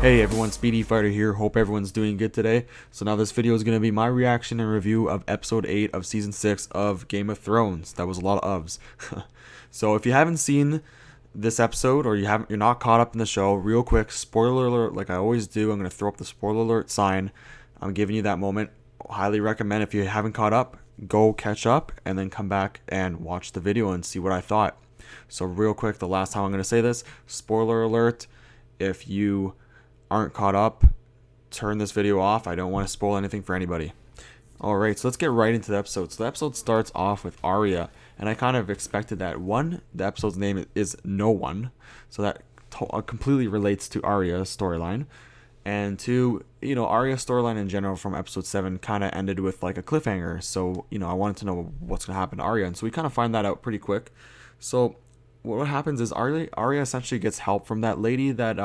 Hey everyone, Speedyfighter here. Hope everyone's doing good today. So now this video is going to be my reaction and review of episode 8 of season 6 of Game of Thrones. That was a lot of ofs. So if you haven't seen this episode or you're not caught up in the show, real quick, spoiler alert like I always do. I'm going to throw up the spoiler alert sign. I'm giving you that moment. Highly recommend if you haven't caught up, go catch up and then come back and watch the video and see what I thought. So real quick, the last time I'm going to say this, spoiler alert, if you aren't caught up, turn this video off. I don't want to spoil anything for anybody. Alright, so let's get right into the episode. So the episode starts off with Arya, and I kind of expected that. One, the episode's name is No One, so that completely relates to Arya's storyline. And two, Arya's storyline in general from episode 7 kind of ended with like a cliffhanger. So, I wanted to know what's going to happen to Arya, and so we kind of find that out pretty quick. So what happens is Arya essentially gets help from that lady, that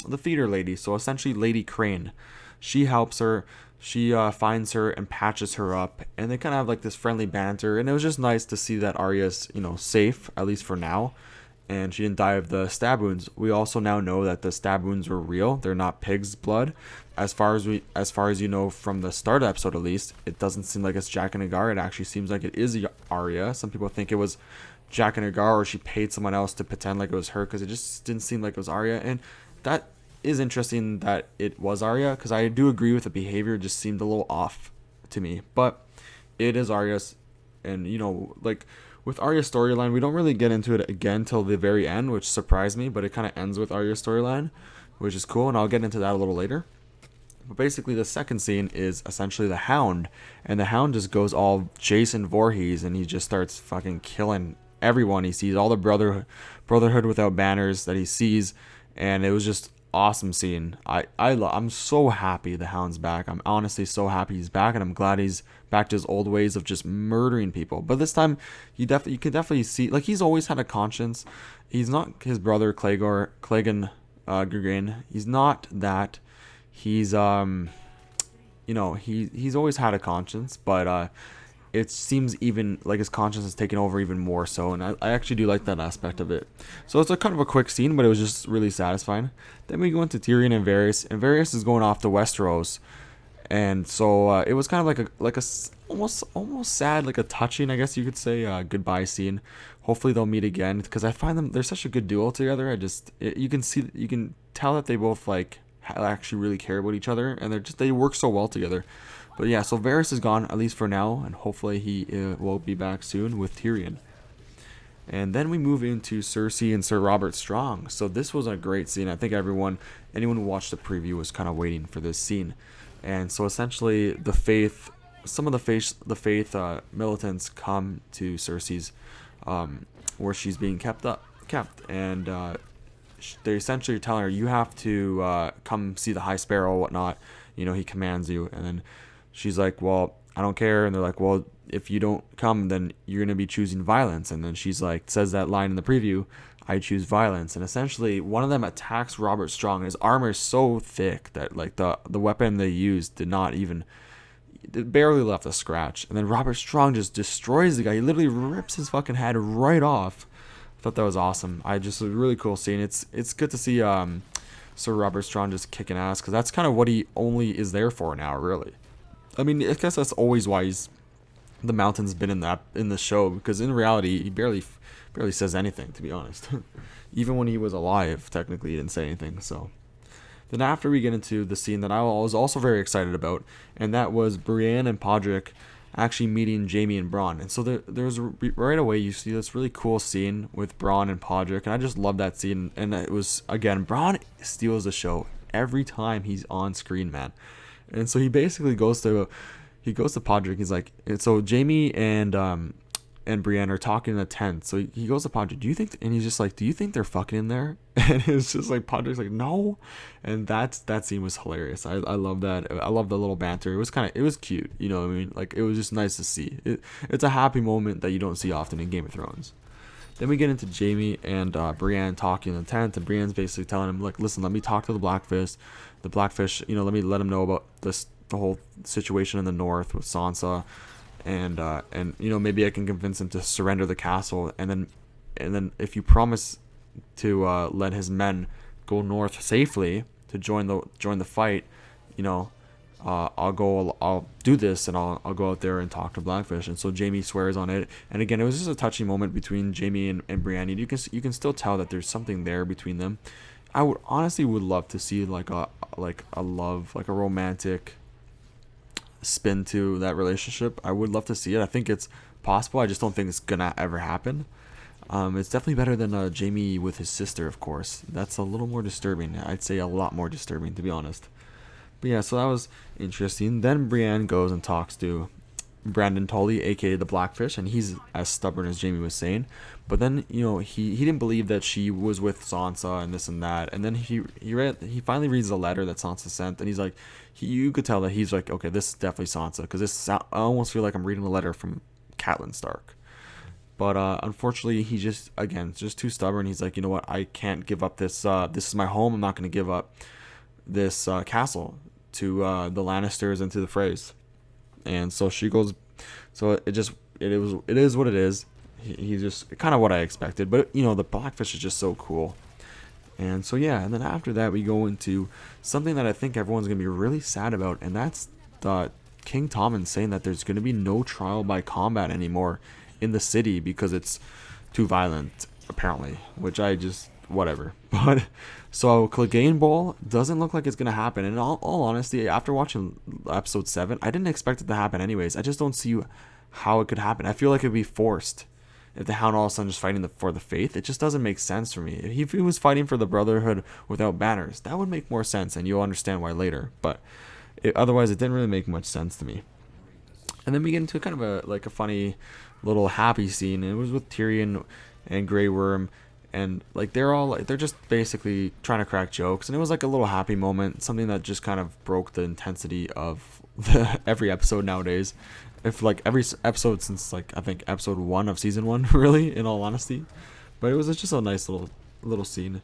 the theater lady. So essentially Lady Crane. She helps her. She finds her and patches her up, and they kind of have like this friendly banter. And it was just nice to see that Arya's safe, at least for now, and she didn't die of the stab wounds. We also now know that the stab wounds were real. They're not pig's blood. As far as you know from the start of the episode, at least, it doesn't seem like it's Jack and Agar. It actually seems like it is Arya. Some people think it was Jack and Agar, or she paid someone else to pretend like it was her, because it just didn't seem like it was Arya. And that is interesting that it was Arya, because I do agree with the behavior. It just seemed a little off to me, but it is Arya's. And like with Arya's storyline, we don't really get into it again till the very end, which surprised me, but it kind of ends with Arya's storyline, which is cool, and I'll get into that a little later. But basically, the second scene is essentially the Hound, and the Hound just goes all Jason Voorhees, and he just starts fucking killing everyone he sees, all the brotherhood without banners that he sees, and it was just awesome scene. I'm so happy the Hound's back. I'm honestly so happy he's back, and I'm glad he's back to his old ways of just murdering people. But this time, you can definitely see, like, he's always had a conscience. He's not his brother Clegane Gregan. He's not that. He's he's always had a conscience, but it seems even like his conscience has taken over even more so, and I actually do like that aspect of it. So it's a kind of a quick scene, but it was just really satisfying. Then we go into Tyrion and Varys is going off to Westeros, and so it was kind of like a almost sad, like a touching, I guess you could say, goodbye scene. Hopefully they'll meet again, because I find they're such a good duo together. You can tell that they both actually really care about each other, and they work so well together. But yeah, so Varys is gone, at least for now, and hopefully he will be back soon with Tyrion. And then we move into Cersei and Sir Robert Strong. So this was a great scene. I think anyone who watched the preview was kind of waiting for this scene. And so essentially, some of the faith militants come to Cersei's, where she's being kept, and they essentially tell her, you have to come see the High Sparrow, whatnot. He commands you, and then she's like, well, I don't care. And they're like, well, if you don't come, then you're going to be choosing violence. And then she's like, says that line in the preview, I choose violence. And essentially, one of them attacks Robert Strong. His armor is so thick that like the weapon they used it barely left a scratch. And then Robert Strong just destroys the guy. He literally rips his fucking head right off. I thought that was awesome. A really cool scene. It's good to see Sir Robert Strong just kicking ass, because that's kind of what he only is there for now, really. I mean, I guess that's always why the Mountain's been in the show, because in reality he barely says anything, to be honest. Even when he was alive, technically he didn't say anything. So then after we get into the scene that I was also very excited about, and that was Brienne and Podrick actually meeting Jaime and Bronn. And so there's right away you see this really cool scene with Bronn and Podrick, and I just love that scene. And it was, again, Bronn steals the show every time he's on screen, man. And so he basically goes to Podrick. He's like, and so Jaime and Brienne are talking in the tent. So he goes to Podrick, and he's just like, do you think they're fucking in there? And it's just like, Podrick's like, no. And that scene was hilarious. I love that. I love the little banter. It was cute. You know what I mean? Like, it was just nice to see. It's a happy moment that you don't see often in Game of Thrones. Then we get into Jaime and Brienne talking in the tent, and Brienne's basically telling him, like, listen, let me talk to the Blackfish. The Blackfish, let him know about the whole situation in the north with Sansa, and maybe I can convince him to surrender the castle, and then if you promise to let his men go north safely to join the fight, you know, I'll do this, and I'll go out there and talk to Blackfish. And so Jamie swears on it. And again, it was just a touching moment between Jamie and Brienne. You can still tell that there's something there between them. I would honestly would love to see like a love, like a romantic spin to that relationship. I would love to see it. I think it's possible. I just don't think it's gonna ever happen. It's definitely better than Jamie with his sister, of course. That's a little more disturbing. I'd say a lot more disturbing, to be honest. But yeah, so that was interesting. Then Brienne goes and talks to Brandon Tully, aka the Blackfish, and he's as stubborn as Jamie was saying. But then, you know, he didn't believe that she was with Sansa and this and that. And then he finally reads the letter that Sansa sent, and he's like, you could tell that he's like, okay, this is definitely Sansa, because I almost feel like I'm reading a letter from Catelyn Stark. But unfortunately, he just, again, just too stubborn. He's like, you know what, I can't give up this. This is my home. I'm not going to give up this castle to the Lannisters and to the Freys. And so she goes. So it is what it is. He's just kind of what I expected. But you know, the Blackfish is just so cool. And so yeah, and then after that we go into something that I think everyone's gonna be really sad about, and that's the King Tommen saying that there's gonna be no trial by combat anymore in the city because it's too violent, apparently. Which I just whatever. But so Clegane Bowl doesn't look like it's gonna happen. And in all honesty, after watching episode 7, I didn't expect it to happen anyways. I just don't see how it could happen. I feel like it'd be forced if the Hound all of a sudden just fighting for the faith. It just doesn't make sense for me. If he was fighting for the Brotherhood without banners, that would make more sense, and you'll understand why later. But otherwise, it didn't really make much sense to me. And then we get into kind of a funny little happy scene. And it was with Tyrion and Grey Worm, and like they're just basically trying to crack jokes. And it was like a little happy moment, something that just kind of broke the intensity of every episode nowadays. If like every episode since like I think episode 1 of season 1, really, in all honesty. But it was just a nice little scene.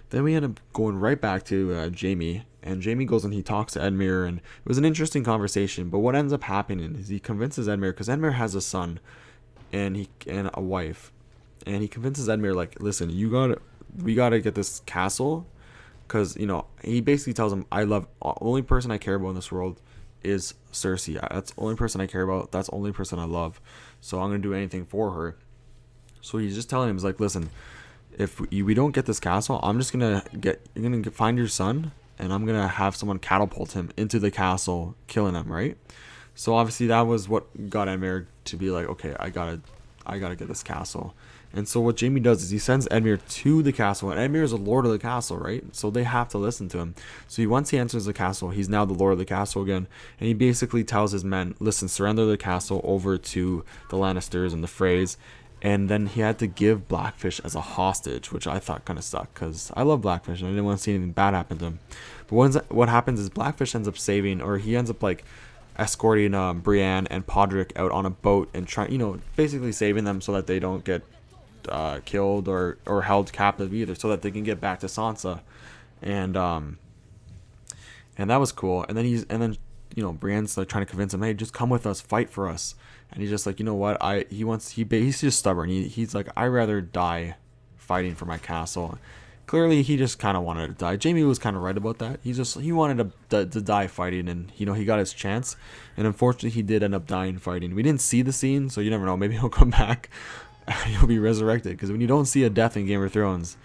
Then we end up going right back to Jamie, and Jamie goes and he talks to Edmure, and it was an interesting conversation. But what ends up happening is he convinces Edmure, because Edmure has a son and a wife, and he convinces Edmure, like, listen, we gotta get this castle, because you know, he basically tells him, the only person I care about in this world is Cersei. That's the only person I care about. That's the only person I love. So I'm gonna do anything for her. So he's just telling him, he's like, listen, if we don't get this castle, I'm just gonna find your son, and I'm gonna have someone catapult him into the castle, killing him, right? So obviously that was what got Edmure to be like, okay, I gotta get this castle. And so what Jamie does is he sends Edmure to the castle, and Edmure is a lord of the castle, right? So they have to listen to him. So once he enters the castle, he's now the lord of the castle again, and he basically tells his men, listen, surrender the castle over to the Lannisters and the Freys. And then he had to give Blackfish as a hostage, which I thought kind of sucked, because I love Blackfish and I didn't want to see anything bad happen to him. But what happens is Blackfish ends up he ends up like escorting Brienne and Podrick out on a boat and trying, you know, basically saving them so that they don't get killed or held captive either, so that they can get back to Sansa. And that was cool. And then you know, Brienne's like trying to convince him, hey, just come with us, fight for us. And he's just like, you know what, he's just stubborn. He's like, I'd rather die fighting for my castle. Clearly he just kind of wanted to die. Jamie was kind of right about that. He wanted to die fighting, and you know, he got his chance, and unfortunately he did end up dying fighting. We didn't see the scene, so you never know, maybe he'll come back. He'll be resurrected, because when you don't see a death in Game of Thrones,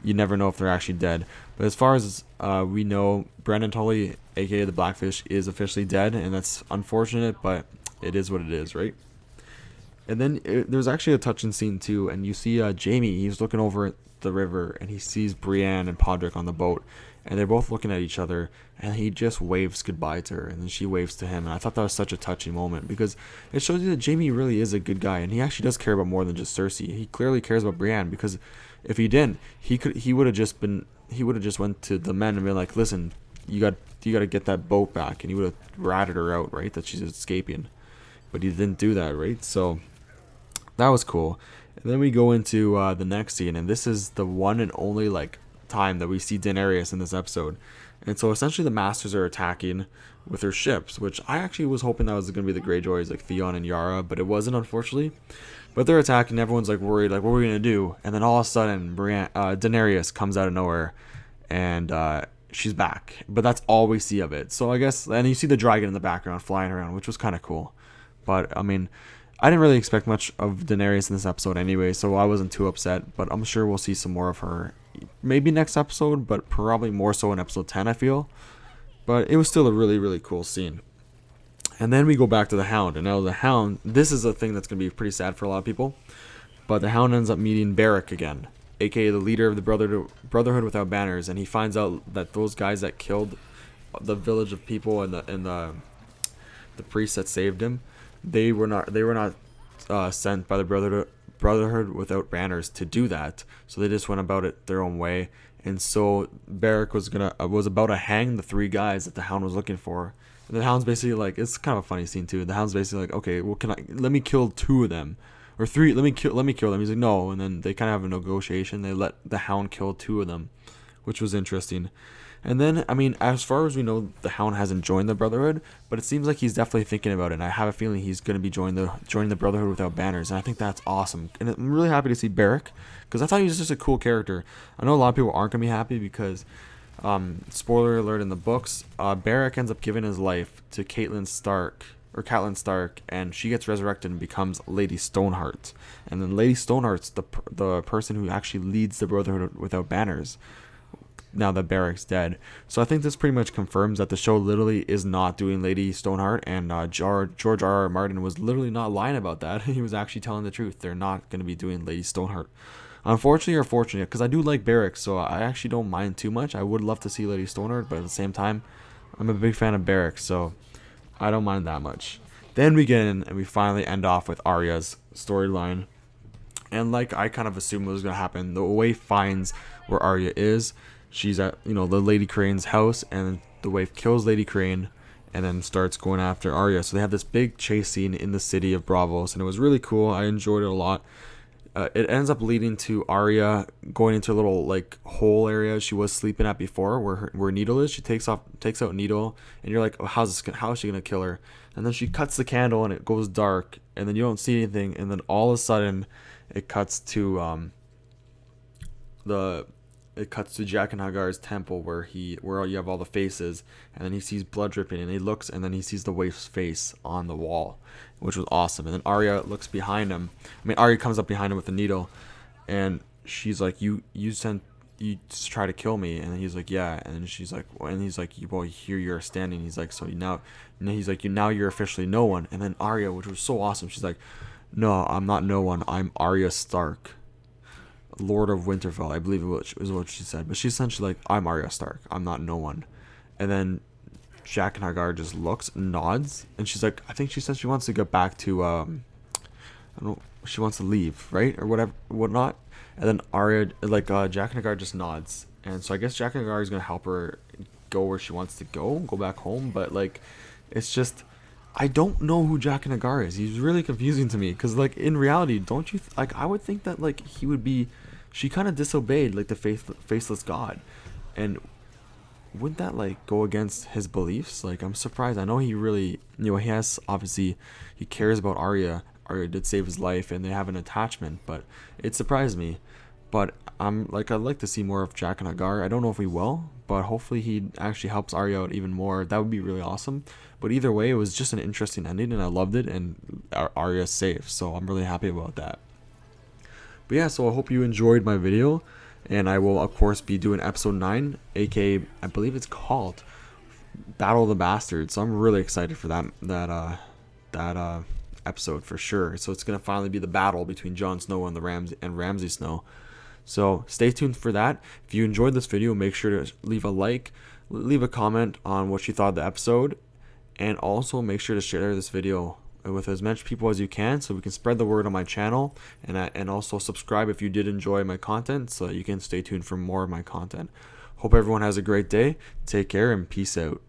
you never know if they're actually dead. But as far as we know, Brandon Tully, aka the Blackfish, is officially dead, and that's unfortunate, but it is what it is, right? And then there's actually a touching scene too, and you see Jamie, he's looking over at the river, and he sees Brienne and Podrick on the boat, and they're both looking at each other, and he just waves goodbye to her, and then she waves to him. And I thought that was such a touching moment, because it shows you that Jamie really is a good guy, and he actually does care about more than just Cersei. He clearly cares about Brienne, because if he didn't, he would have just went to the men and been like, listen, you got to get that boat back, and he would have ratted her out, right, that she's escaping. But he didn't do that, right? So that was cool. And then we go into the next scene, and this is the one and only like time that we see Daenerys in this episode. And so essentially the Masters are attacking with their ships, which I actually was hoping that was going to be the Greyjoys, like Theon and Yara, but it wasn't, unfortunately. But they're attacking, everyone's like worried, like, what are we going to do? And then all of a sudden Daenerys comes out of nowhere, and she's back, but that's all we see of it. So I guess, and you see the dragon in the background flying around, which was kind of cool. But I mean, I didn't really expect much of Daenerys in this episode anyway, so I wasn't too upset. But I'm sure we'll see some more of her, maybe next episode, but probably more so in episode 10, I feel. But it was still a really, really cool scene. And then we go back to the Hound, and now the Hound, this is a thing that's going to be pretty sad for a lot of people, but the Hound ends up meeting Beric again, aka the leader of the Brotherhood Without Banners, and he finds out that those guys that killed the village of people and the priests that saved him, they were not sent by the Brotherhood Without Banners to do that, so they just went about it their own way. And so Beric was about to hang the 3 guys that the Hound was looking for. And the Hound's basically like, it's kind of a funny scene too. The Hound's basically like, okay, well, let me kill 2 of them, or 3. Let me kill them. He's like, no, and then they kind of have a negotiation. They let the Hound kill 2 of them, which was interesting. And then, I mean, as far as we know, the Hound hasn't joined the Brotherhood, but it seems like he's definitely thinking about it. And I have a feeling he's going to be joining the Brotherhood Without Banners, and I think that's awesome. And I'm really happy to see Beric, because I thought he was just a cool character. I know a lot of people aren't going to be happy because, spoiler alert in the books, Beric ends up giving his life to Catelyn Stark, and she gets resurrected and becomes Lady Stoneheart. And then Lady Stoneheart's the person who actually leads the Brotherhood Without Banners, now that Beric's dead. So I think this pretty much confirms that the show literally is not doing Lady Stoneheart, and George R.R. Martin was literally not lying about that. He was actually telling the truth. They're not going to be doing Lady Stoneheart. Unfortunately or fortunately, because I do like Beric, so I actually don't mind too much. I would love to see Lady Stoneheart, but at the same time, I'm a big fan of Beric, so I don't mind that much. Then we get in and we finally end off with Arya's storyline. And like I kind of assumed was going to happen, the waif finds where Arya is. She's at, the Lady Crane's house, and the waif kills Lady Crane and then starts going after Arya. So they have this big chase scene in the city of Braavos, and it was really cool. I enjoyed it a lot. It ends up leading to Arya going into a little like hole area she was sleeping at before, where Needle is. She takes out Needle, and you're like, oh, how is she gonna kill her? And then she cuts the candle, and it goes dark, and then you don't see anything, and then all of a sudden, it cuts to Jack and Hagar's temple where you have all the faces, and then he sees blood dripping, and he looks, and then he sees the waif's face on the wall, which was awesome. And then Arya looks behind him. Arya comes up behind him with the needle, and she's like, you just try to kill me, and then he's like, yeah, and then she's like, and he's like, well, here you're standing. He's like, so now you're officially no one. And then Arya, which was so awesome, she's like, no, I'm not no one. I'm Arya Stark, Lord of Winterfell, I believe it was what she said. But she's essentially like, I'm Arya Stark, I'm not no one. And then Jack and Hagar just looks, nods, and she's like, I think she said she wants to get back to I don't know, she wants to leave, right, or whatnot. And then Arya, Jack and Hagar just nods, and so I guess Jack and Hagar is gonna help her go where she wants to go back home. But like, it's just, I don't know who Jack and Hagar is. He's really confusing to me, because like in reality, don't you I would think that like he would be, she kind of disobeyed like the faceless god, and wouldn't that like go against his beliefs? Like, I'm surprised. I know he really, he has, obviously he cares about Arya. Arya did save his life, and they have an attachment, but it surprised me. But I'd like to see more of Jack and Hagar. I don't know if we will, but hopefully he actually helps Arya out even more. That would be really awesome. But either way, it was just an interesting ending, and I loved it, and Arya's safe, so I'm really happy about that. But yeah, so I hope you enjoyed my video, and I will of course be doing episode 9, aka I believe it's called Battle of the Bastards. So I'm really excited for that episode for sure. So it's gonna finally be the battle between Jon Snow and Ramsay Snow. So stay tuned for that. If you enjoyed this video, make sure to leave a like, leave a comment on what you thought of the episode, and also make sure to share this video with as much people as you can, so we can spread the word on my channel, and also subscribe if you did enjoy my content, so that you can stay tuned for more of my content. Hope everyone has a great day. Take care and peace out.